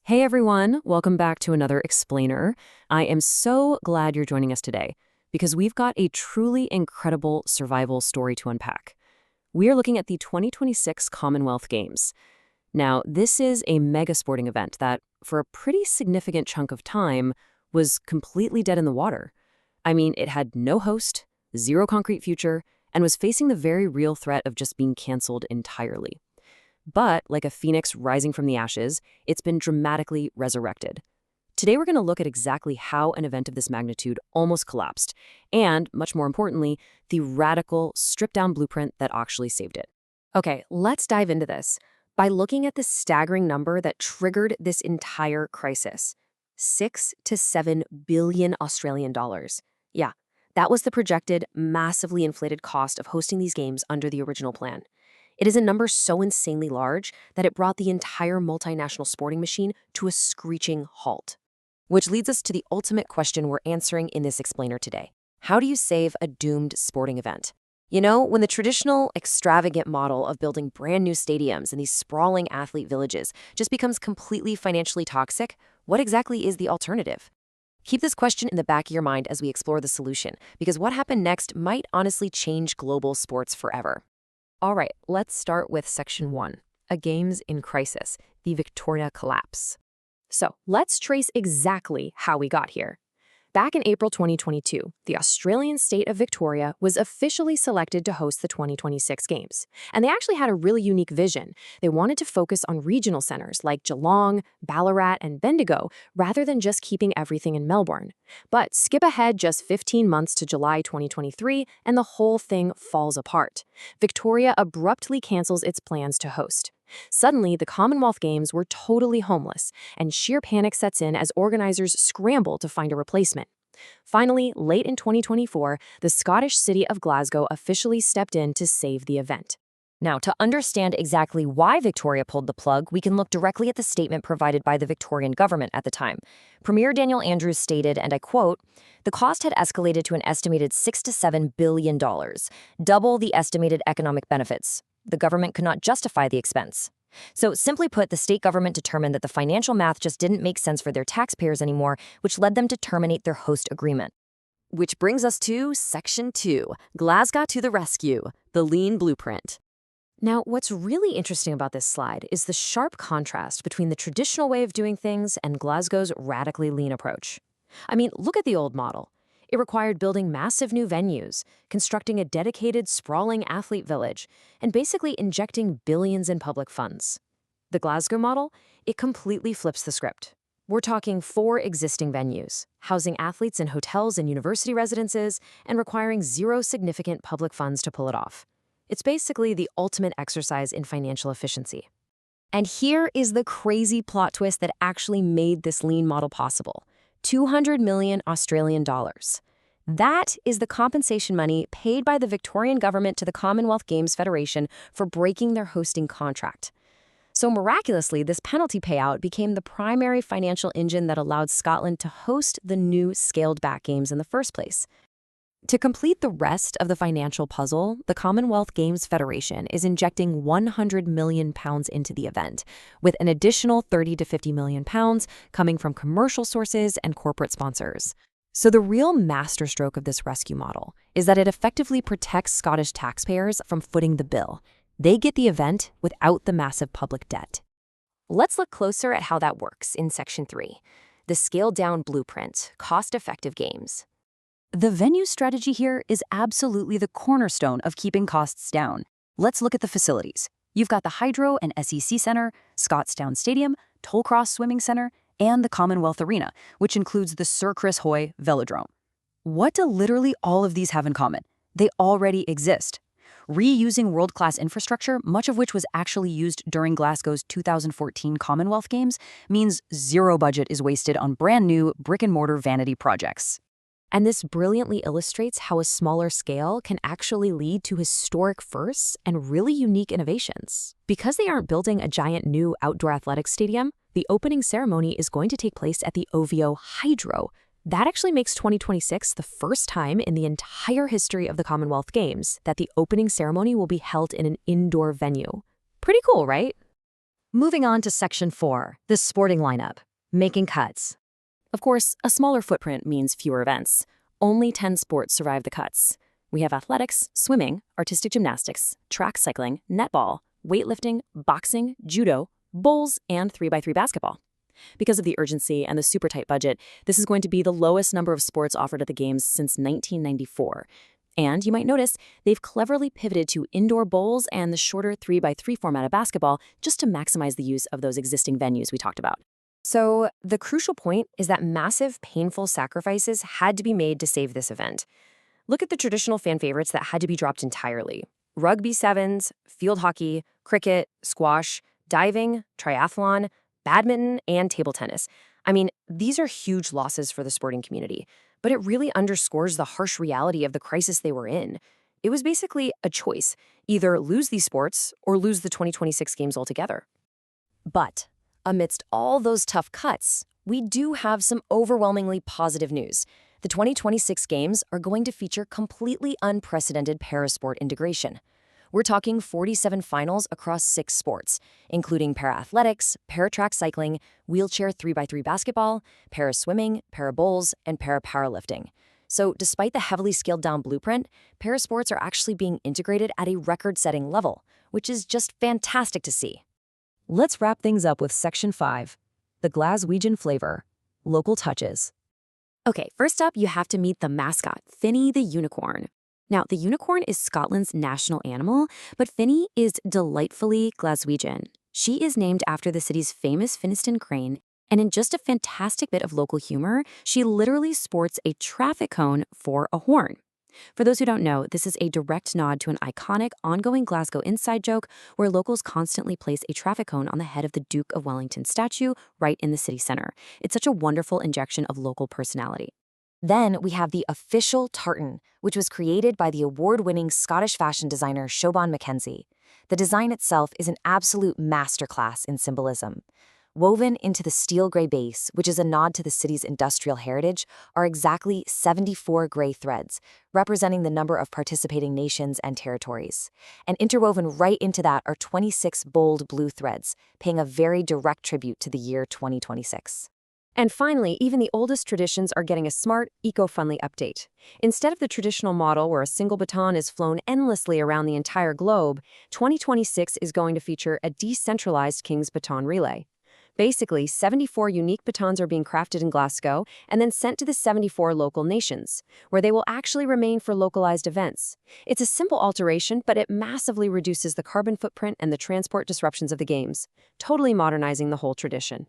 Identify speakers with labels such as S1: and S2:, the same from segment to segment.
S1: Hey everyone, welcome back to another Explainer. I am so glad you're joining us today because we've got a truly incredible survival story to unpack. We are looking at the 2026 Commonwealth Games. Now, this is a mega sporting event that, for a pretty significant chunk of time, was completely dead in the water. I mean, it had no host, zero concrete future, and was facing the very real threat of just being canceled entirely. But, like a phoenix rising from the ashes, it's been dramatically resurrected. Today we're going to look at exactly how an event of this magnitude almost collapsed, and, much more importantly, the radical, stripped-down blueprint that actually saved it.
S2: Okay, let's dive into this by looking at the staggering number that triggered this entire crisis. 6 to 7 billion Australian dollars. Yeah, that was the projected, massively inflated cost of hosting these games under the original plan. It is a number so insanely large that it brought the entire multinational sporting machine to a screeching halt. Which leads us to the ultimate question we're answering in this explainer today. How do you save a doomed sporting event? You know, when the traditional, extravagant model of building brand new stadiums in these sprawling athlete villages just becomes completely financially toxic, what exactly is the alternative? Keep this question in the back of your mind as we explore the solution, because what happened next might honestly change global sports forever. All right, let's start with Section 1, a Games in Crisis, the Victoria Collapse. So let's trace exactly how we got here. Back in April 2022, the Australian state of Victoria was officially selected to host the 2026 Games. And they actually had a really unique vision. They wanted to focus on regional centers like Geelong, Ballarat, and Bendigo, rather than just keeping everything in Melbourne. But skip ahead just 15 months to July 2023, and the whole thing falls apart. Victoria abruptly cancels its plans to host. Suddenly, the Commonwealth Games were totally homeless, and sheer panic sets in as organizers scramble to find a replacement. Finally, late in 2024, the Scottish city of Glasgow officially stepped in to save the event. Now, to understand exactly why Victoria pulled the plug, we can look directly at the statement provided by the Victorian government at the time. Premier Daniel Andrews stated, and I quote, "The cost had escalated to an estimated $6 to $7 billion, double the estimated economic benefits. The government could not justify the expense." So simply put, the state government determined that the financial math just didn't make sense for their taxpayers anymore, which led them to terminate their host agreement. Which brings us to Section 2, Glasgow to the rescue, the lean blueprint. Now, what's really interesting about this slide is the sharp contrast between the traditional way of doing things and Glasgow's radically lean approach. I mean, look at the old model. It required building massive new venues, constructing a dedicated, sprawling athlete village, and basically injecting billions in public funds. The Glasgow model, it completely flips the script. We're talking 4 existing venues, housing athletes in hotels and university residences, and requiring zero significant public funds to pull it off. It's basically the ultimate exercise in financial efficiency. And here is the crazy plot twist that actually made this lean model possible. 200 million Australian dollars. That is the compensation money paid by the Victorian government to the Commonwealth Games Federation for breaking their hosting contract. So miraculously, this penalty payout became the primary financial engine that allowed Scotland to host the new scaled-back games in the first place. To complete the rest of the financial puzzle, the Commonwealth Games Federation is injecting £100 million into the event, with an additional £30 to £50 million coming from commercial sources and corporate sponsors. So the real masterstroke of this rescue model is that it effectively protects Scottish taxpayers from footing the bill. They get the event without the massive public debt. Let's look closer at how that works in Section 3, the scaled-down blueprint, cost-effective games.
S3: The venue strategy here is absolutely the cornerstone of keeping costs down. Let's look at the facilities. You've got the Hydro and SEC Center, Scotstown Stadium, Tollcross Swimming Center, and the Commonwealth Arena, which includes the Sir Chris Hoy Velodrome. What do literally all of these have in common? They already exist. Reusing world-class infrastructure, much of which was actually used during Glasgow's 2014 Commonwealth Games, means zero budget is wasted on brand new brick-and-mortar vanity projects.
S2: And this brilliantly illustrates how a smaller scale can actually lead to historic firsts and really unique innovations. Because they aren't building a giant new outdoor athletics stadium, the opening ceremony is going to take place at the OVO Hydro. That actually makes 2026 the first time in the entire history of the Commonwealth Games that the opening ceremony will be held in an indoor venue. Pretty cool, right?
S3: Moving on to Section 4, the sporting lineup, making cuts.
S1: Of course, a smaller footprint means fewer events. Only 10 sports survive the cuts. We have athletics, swimming, artistic gymnastics, track cycling, netball, weightlifting, boxing, judo, bowls, and 3x3 basketball. Because of the urgency and the super tight budget, this is going to be the lowest number of sports offered at the Games since 1994. And you might notice they've cleverly pivoted to indoor bowls and the shorter 3x3 format of basketball just to maximize the use of those existing venues we talked about.
S2: So the crucial point is that massive, painful sacrifices had to be made to save this event. Look at the traditional fan favorites that had to be dropped entirely. Rugby sevens, field hockey, cricket, squash, diving, triathlon, badminton, and table tennis. I mean, these are huge losses for the sporting community, but it really underscores the harsh reality of the crisis they were in. It was basically a choice, either lose these sports or lose the 2026 Games altogether.
S3: But amidst all those tough cuts, we do have some overwhelmingly positive news. The 2026 Games are going to feature completely unprecedented parasport integration. We're talking 47 finals across 6 sports, including para-athletics, para-track cycling, wheelchair 3x3 basketball, para-swimming, para-bowls, and para-powerlifting. So despite the heavily scaled-down blueprint, parasports are actually being integrated at a record-setting level, which is just fantastic to see. Let's wrap things up with Section 5, the Glaswegian flavor, local touches.
S1: Okay, first up, you have to meet the mascot, Finny the unicorn. Now, the unicorn is Scotland's national animal, but Finny is delightfully Glaswegian. She is named after the city's famous Finnieston crane, and in just a fantastic bit of local humor, she literally sports a traffic cone for a horn. For those who don't know, this is a direct nod to an iconic, ongoing Glasgow inside joke where locals constantly place a traffic cone on the head of the Duke of Wellington statue right in the city center. It's such a wonderful injection of local personality.
S3: Then we have the official tartan, which was created by the award-winning Scottish fashion designer Siobhan Mackenzie. The design itself is an absolute masterclass in symbolism. Woven into the steel gray base, which is a nod to the city's industrial heritage, are exactly 74 gray threads, representing the number of participating nations and territories. And interwoven right into that are 26 bold blue threads, paying a very direct tribute to the year 2026.
S2: And finally, even the oldest traditions are getting a smart, eco-friendly update. Instead of the traditional model where a single baton is flown endlessly around the entire globe, 2026 is going to feature a decentralized King's Baton Relay. Basically, 74 unique batons are being crafted in Glasgow and then sent to the 74 local nations, where they will actually remain for localized events. It's a simple alteration, but it massively reduces the carbon footprint and the transport disruptions of the Games, totally modernizing the whole tradition.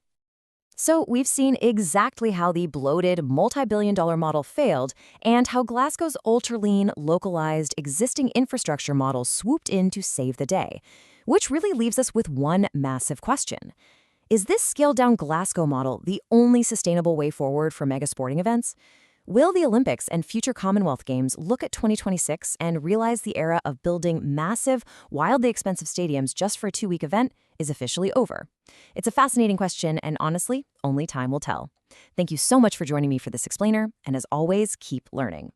S3: So we've seen exactly how the bloated, multi-billion-dollar model failed and how Glasgow's ultra-lean, localized, existing infrastructure model swooped in to save the day, which really leaves us with one massive question. Is this scaled-down Glasgow model the only sustainable way forward for mega sporting events? Will the Olympics and future Commonwealth Games look at 2026 and realize the era of building massive, wildly expensive stadiums just for a 2-week event is officially over? It's a fascinating question, and honestly, only time will tell. Thank you so much for joining me for this explainer, and as always, keep learning.